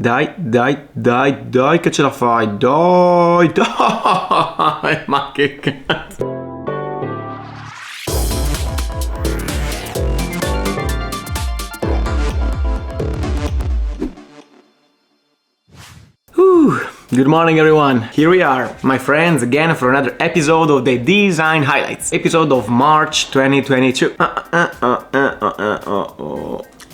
dai che ce la fai, dai, ma che cazzo. Good morning everyone, here we are, my friends, again for another episode of the Design Highlights, episode of March 2022.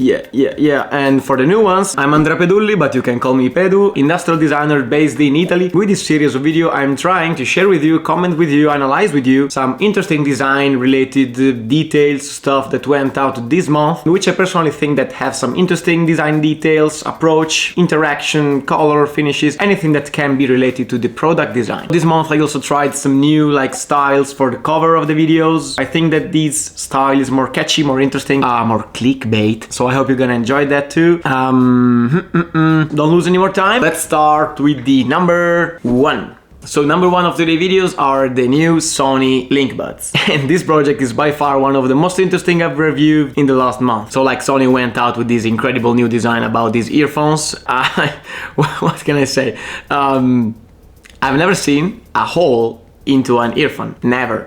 Yeah, and for the new ones, I'm Andrea Pedulli, but you can call me Pedu, industrial designer based in Italy. With this series of video, I'm trying to share with you, comment with you, analyze with you some interesting design related details, stuff that went out this month, which I personally think that have some interesting design details, approach, interaction, color, finishes, anything that can be related to the product design. This month I also tried some new styles for the cover of the videos. I think that this style is more catchy, more interesting, more clickbait. So I hope you're gonna enjoy that too. Don't lose any more time. Let's start with the number one. So number one of today's videos are the new Sony LinkBuds. And this project is by far one of the most interesting I've reviewed in the last month. So Sony went out with this incredible new design about these earphones. What can I say? I've never seen a hole into an earphone. Never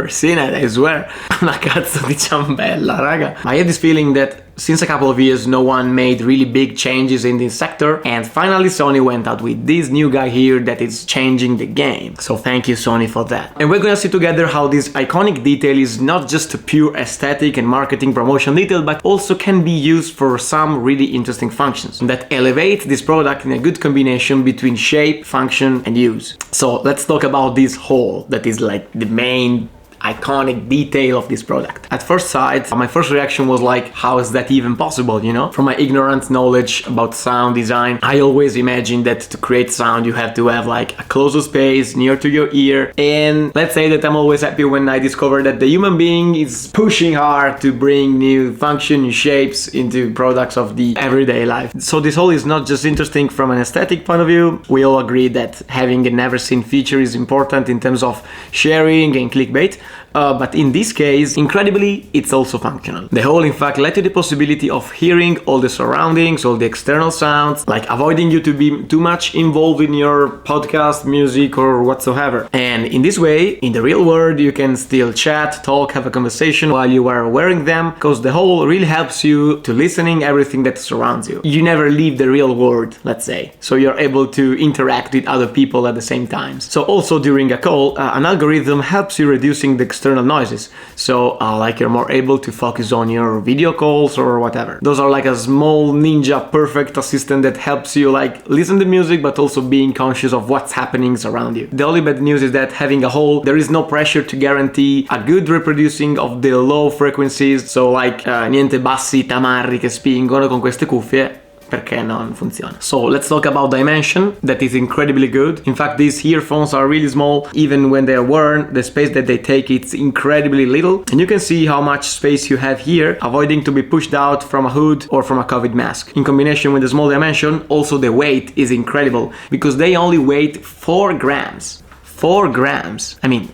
seen it, I swear. Una cazzo di ciambella, raga. I had this feeling that since a couple of years no one made really big changes in this sector, and finally Sony went out with this new guy here that is changing the game. So thank you Sony for that. And we're gonna see together how this iconic detail is not just a pure aesthetic and marketing promotion detail, but also can be used for some really interesting functions that elevate this product in a good combination between shape, function and use. So let's talk about this hole that is the main iconic detail of this product. At first sight, my first reaction was how is that even possible, you know? From my ignorant knowledge about sound design, I always imagined that to create sound you have to have a closer space near to your ear. And let's say that I'm always happy when I discover that the human being is pushing hard to bring new function, new shapes into products of the everyday life. So this whole is not just interesting from an aesthetic point of view. We all agree that having a never seen feature is important in terms of sharing and clickbait. But in this case, incredibly, it's also functional. The whole, in fact, led to the possibility of hearing all the surroundings, all the external sounds, avoiding you to be too much involved in your podcast, music, or whatsoever. And in this way, in the real world, you can still chat, talk, have a conversation while you are wearing them, because the whole really helps you to listening everything that surrounds you. You never leave the real world, let's say. So you're able to interact with other people at the same time. So also during a call, an algorithm helps you reducing the external noises, so you're more able to focus on your video calls or whatever. Those are a small ninja perfect assistant that helps you listen to music but also being conscious of what's happening around you. The only bad news is that having a hole, there is no pressure to guarantee a good reproducing of the low frequencies, so niente bassi tamarri che spingono con queste cuffie, perché non funziona. So let's talk about dimension. That is incredibly good. In fact, these earphones are really small. Even when they are worn, the space that they take, it's incredibly little. And you can see how much space you have here, avoiding to be pushed out from a hood or from a COVID mask. In combination with the small dimension, also the weight is incredible, because they only weigh 4 grams. 4 grams. I mean,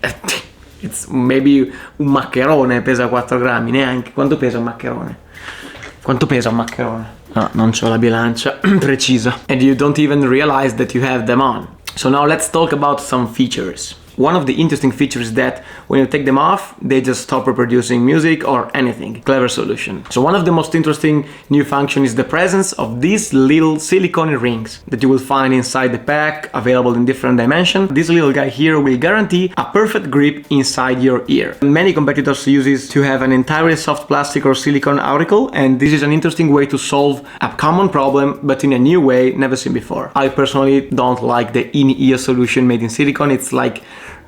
it's maybe un maccherone pesa 4 grammi, neanche. Quanto pesa un maccherone? Quanto pesa un maccherone? No, non c'ho la bilancia precisa. And you don't even realize that you have them on. So now let's talk about some features. One of the interesting features is that when you take them off, they just stop reproducing music or anything. Clever solution. So one of the most interesting new function is the presence of these little silicone rings that you will find inside the pack, available in different dimensions. This little guy here will guarantee a perfect grip inside your ear. Many competitors use it to have an entirely soft plastic or silicone auricle, and this is an interesting way to solve a common problem, but in a new way never seen before. I personally don't like the in-ear solution made in silicone. It's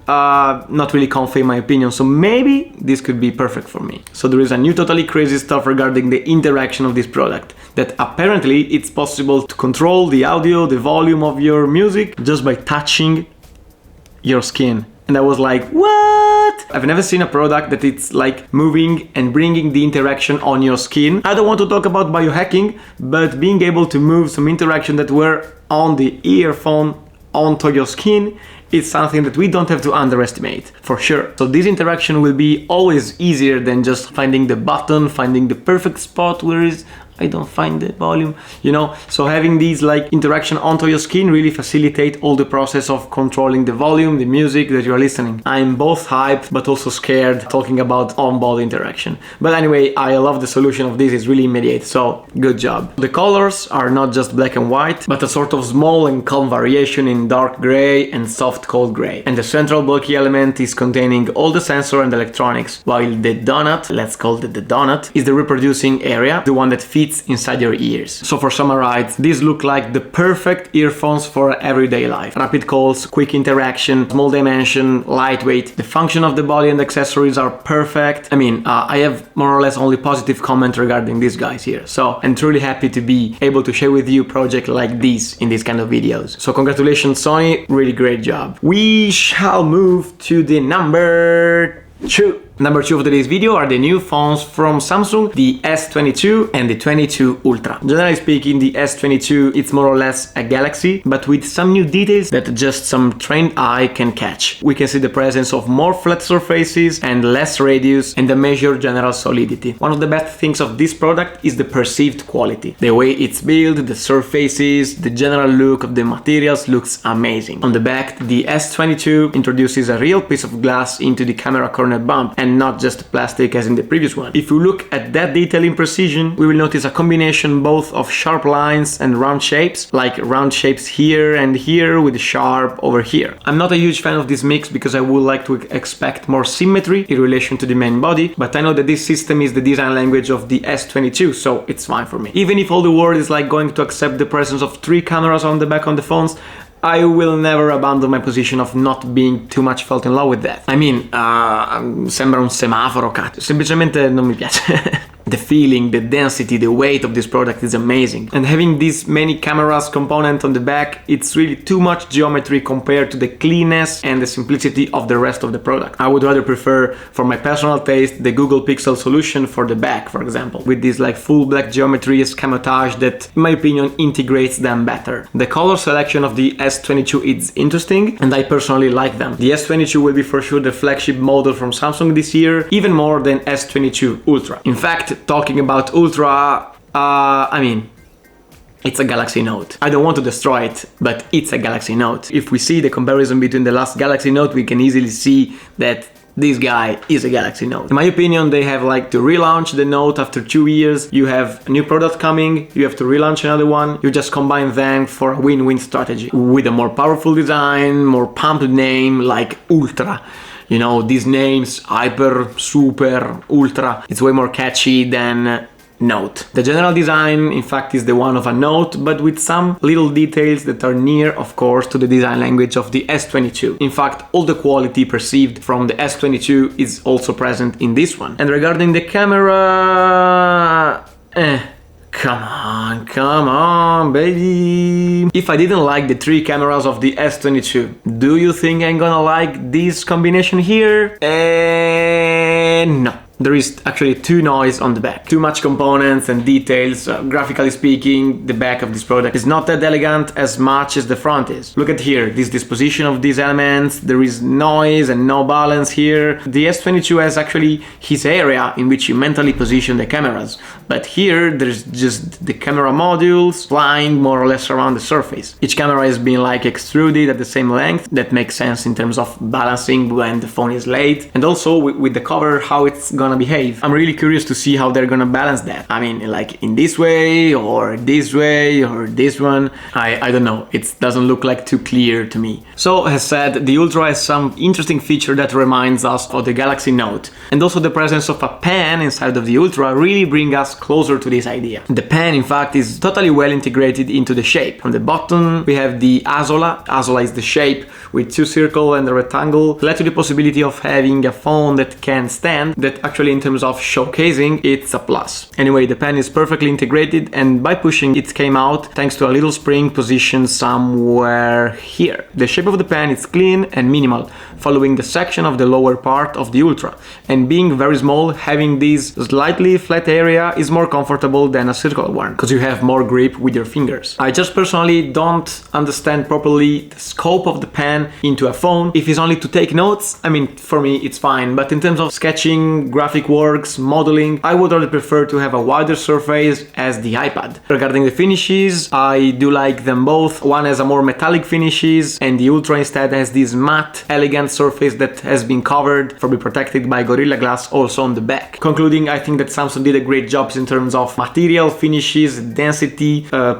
not really comfy in my opinion, so maybe this could be perfect for me. So there is a new totally crazy stuff regarding the interaction of this product, that apparently it's possible to control the audio, the volume of your music just by touching your skin. And I was like, what? I've never seen a product that it's moving and bringing the interaction on your skin. I don't want to talk about biohacking, but being able to move some interaction that were on the earphone onto your skin, it's something that we don't have to underestimate, for sure. So this interaction will be always easier than just finding the button, finding the perfect spot where I don't find the volume, you know. So having these like interaction onto your screen really facilitate all the process of controlling the volume, the music that you're listening. I'm both hyped but also scared talking about on-body interaction. But anyway, I love the solution of this, it's really immediate, so good job. The colors are not just black and white, but a sort of small and calm variation in dark gray and soft cold gray. And the central bulky element is containing all the sensor and electronics, while the donut, let's call it the donut, is the reproducing area, the one that fits inside your ears. So for summarize, these look like the perfect earphones for everyday life. Rapid calls, quick interaction, small dimension, lightweight. The function of the body and accessories are perfect. I mean, I have more or less only positive comment regarding these guys here. So I'm truly happy to be able to share with you projects like these in these kind of videos. So congratulations Sony, really great job. We shall move to the number 2. Number 2 of today's video are the new phones from Samsung, the S22 and the 22 Ultra. Generally speaking, the S22 it's more or less a Galaxy, but with some new details that just some trained eye can catch. We can see the presence of more flat surfaces and less radius and the measured general solidity. One of the best things of this product is the perceived quality. The way it's built, the surfaces, the general look of the materials looks amazing. On the back, the S22 introduces a real piece of glass into the camera corner bump, and not just plastic as in the previous one. If we look at that detail in precision, we will notice a combination both of sharp lines and round shapes, like round shapes here and here with sharp over here. I'm not a huge fan of this mix because I would like to expect more symmetry in relation to the main body, but I know that this system is the design language of the S22, so it's fine for me. Even if all the world is like going to accept the presence of 3 cameras on the back of the phones, I will never abandon my position of not being too much felt in love with that. I mean, sembra un semaforo, cazzo. Semplicemente non mi piace. The feeling, the density, the weight of this product is amazing. And having these many cameras component on the back, it's really too much geometry compared to the cleanness and the simplicity of the rest of the product. I would rather prefer, for my personal taste, the Google Pixel solution for the back, for example, with this like full black geometry escamotage that, in my opinion, integrates them better. The color selection of the S22 is interesting, and I personally like them. The S22 will be for sure the flagship model from Samsung this year, even more than S22 Ultra. In fact, talking about Ultra, I mean, it's a Galaxy Note. I don't want to destroy it, but it's a Galaxy Note. If we see the comparison between the last Galaxy Note, we can easily see that this guy is a Galaxy Note. In my opinion, they have like to relaunch the Note after 2 years. You have a new product coming, you have to relaunch another one. You just combine them for a win-win strategy. With a more powerful design, more pumped name like Ultra. You know, these names, Hyper, Super, Ultra, it's way more catchy than Note. The general design, in fact, is the one of a Note, but with some little details that are near, of course, to the design language of the S22. In fact, all the quality perceived from the S22 is also present in this one. And regarding the camera... Come on, baby. If I didn't like the 3 cameras of the S22, do you think I'm gonna like this combination here? No. There is actually too noise on the back. Too much components and details. Graphically speaking, the back of this product is not that elegant as much as the front is. Look at here, this disposition of these elements. There is noise and no balance here. The S22 has actually his area in which you mentally position the cameras. But here, there's just the camera modules flying more or less around the surface. Each camera is being like extruded at the same length. That makes sense in terms of balancing when the phone is late. And also with the cover, how it's gonna behave. I'm really curious to see how they're gonna balance that. I mean, like in this way or this way or this one. I don't know. It doesn't look like too clear to me. So as said, the Ultra has some interesting feature that reminds us of the Galaxy Note. And also the presence of a pen inside of the Ultra really bring us closer to this idea. The pen, in fact, is totally well integrated into the shape. On the bottom, we have the Azola. Azola is the shape with 2 circles and a rectangle, led to the possibility of having a phone that can stand, that actually in terms of showcasing, it's a plus. Anyway, the pen is perfectly integrated, and by pushing it came out thanks to a little spring positioned somewhere here. The shape of the pen is clean and minimal, following the section of the lower part of the Ultra, and being very small, having this slightly flat area is more comfortable than a circular one, because you have more grip with your fingers. I just personally don't understand properly the scope of the pen into a phone. If it's only to take notes, I mean, for me it's fine, but in terms of sketching, graphic works, modeling, I would rather prefer to have a wider surface as the iPad. Regarding the finishes, I do like them both. One has a more metallic finishes and the Ultra instead has this matte, elegant surface that has been covered for be protected by Gorilla Glass also on the back. Concluding, I think that Samsung did a great job in terms of material, finishes, density,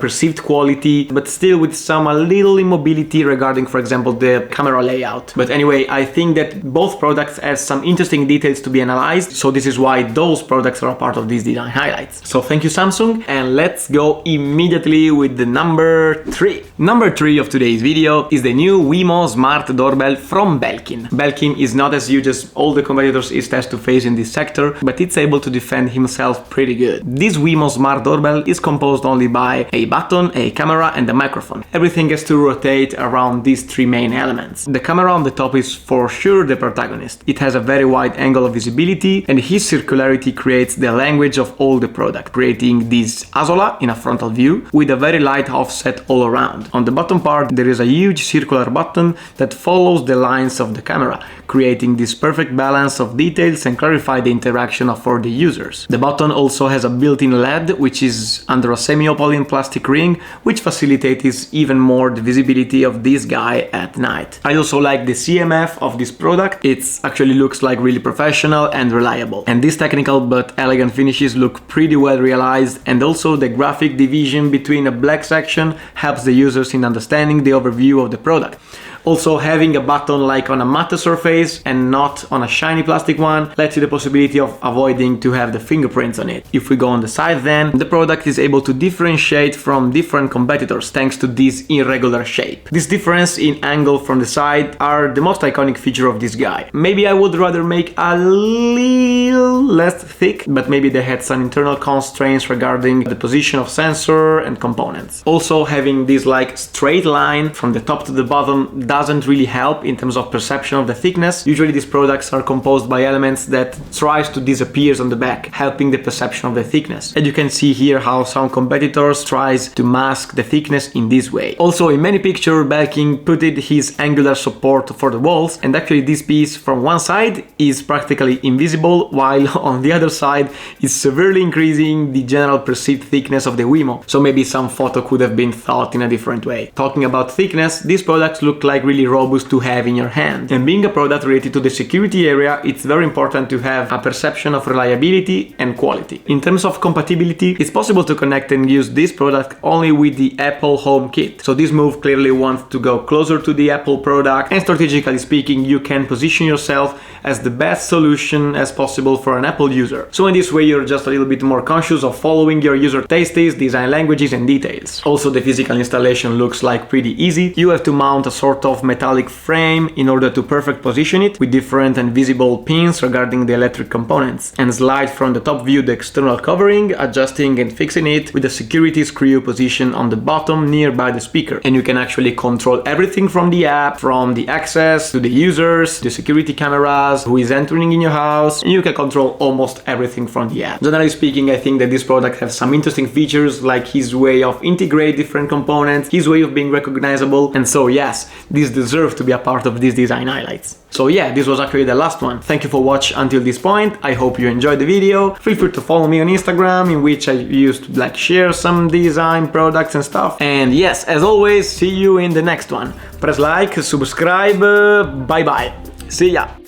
perceived quality, but still with some a little immobility regarding, for example, the camera layout. But anyway, I think that both products have some interesting details to be analyzed, so this is why those products are a part of these design highlights. So thank you, Samsung, and let's go immediately with the number 3. Number 3 of today's video is the new Wemo smart doorbell from Belkin. Belkin is not as huge as all the competitors it has to face in this sector, but it's able to defend himself pretty good. This Wemo smart doorbell is composed only by a button, a camera and a microphone. Everything has to rotate around these 3 main elements. The camera on the top is for sure the protagonist. It has a very wide angle of visibility and his circularity creates the language of all the product, creating this azola in a frontal view with a very light offset all around. On the bottom part there is a huge circular button that follows the lines of the camera, creating this perfect balance of details and clarify the interaction for the users. The button also has a built-in LED which is under a semi-opaline plastic ring, which facilitates even more the visibility of this guy at night. I also like the CMF of this product. It actually looks like really professional and reliable. And these technical but elegant finishes look pretty well realized, and also the graphic division between a black section helps the users in understanding the overview of the product. Also, having a button like on a matte surface and not on a shiny plastic one lets you the possibility of avoiding to have the fingerprints on it. If we go on the side then, the product is able to differentiate from different competitors thanks to this irregular shape. This difference in angle from the side are the most iconic feature of this guy. Maybe I would rather make a little less thick, but maybe they had some internal constraints regarding the position of sensor and components. Also, having this like straight line from the top to the bottom doesn't really help in terms of perception of the thickness. Usually these products are composed by elements that tries to disappear on the back, helping the perception of the thickness. And you can see here how some competitors tries to mask the thickness in this way. Also, in many pictures, Belkin put his angular support for the walls, and actually this piece from one side is practically invisible, while on the other side is severely increasing the general perceived thickness of the Wemo. So maybe some photo could have been thought in a different way. Talking about thickness, these products look like really robust to have in your hand. And being a product related to the security area, it's very important to have a perception of reliability and quality. In terms of compatibility, it's possible to connect and use this product only with the Apple Home Kit. So this move clearly wants to go closer to the Apple product, and strategically speaking, you can position yourself as the best solution as possible for an Apple user. So in this way, you're just a little bit more conscious of following your user tastes, design languages and details. Also, the physical installation looks like pretty easy. You have to mount a sort of metallic frame in order to perfect position it with different and visible pins regarding the electric components, and slide from the top view the external covering, adjusting and fixing it with the security screw position on the bottom nearby the speaker. And you can actually control everything from the app, from the access to the users, the security cameras, who is entering in your house, and you can control almost everything from the app. Generally speaking, I think that this product has some interesting features, like his way of integrate different components, his way of being recognizable, and so yes, this deserves to be a part of these design highlights. So yeah, this was actually the last one. Thank you for watching until this point. I hope you enjoyed the video. Feel free to follow me on Instagram, in which I used to like share some design products and stuff. And yes, as always, see you in the next one. Press like, subscribe, bye bye. See ya.